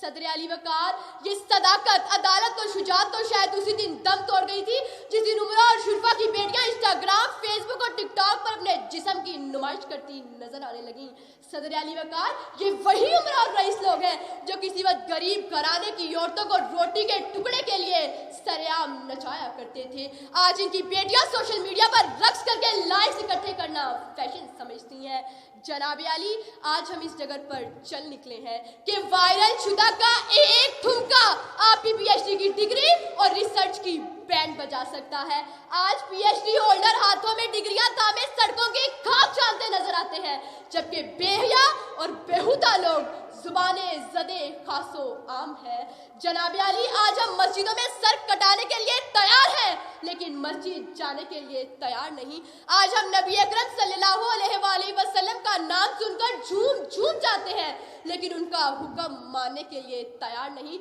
सदर अली वकार, ये सदाकत, अदालत और शुजात तो शायद उसी दिन दम तोड़ गई थी जिस दिन उमरा और शुरफा की बेटियां इंस्टाग्राम, फेसबुक और टिकटॉक पर अपने जिस्म की नुमाइश करती नजर आने लगी। सदर अली वकार, ये वही उमरा और रईस लोग हैं जो किसी वक्त गरीब घराने की औरतों को रोटी के टुकड़े के लिए सरेआम नचाया करते थे। आज इनकी बेटियां सोशल मीडिया पर रक्स करके लाइक्स इकट्ठे करना फैशन समझती हैं। जनाब अली, आज हम इस जगह पर चल निकले हैं कि वायरल शुदा का एक ठुमका आपकी पीएचडी की डिग्री और रिसर्च की बैंड बजा सकता है। आज पीएचडी होल्डर हाथों में डिग्रियां थामे सड़कों की खाक छानते नजर आते हैं, जबकि बेहया और बेहुदा लोग जुबाने जदे खासो आम है। जनाब अली, आज हम मस्जिदों में सर कटाने के लिए तैयार हैं, लेकिन मस्जिद जाने के लिए तैयार नहीं। आज हम नबी अकरम सल्लल्लाहु अलैहि वसल्लम का नाम सुनकर झूम झूम जाते हैं, लेकिन उनका हुक्म मानने के लिए तैयार नहीं।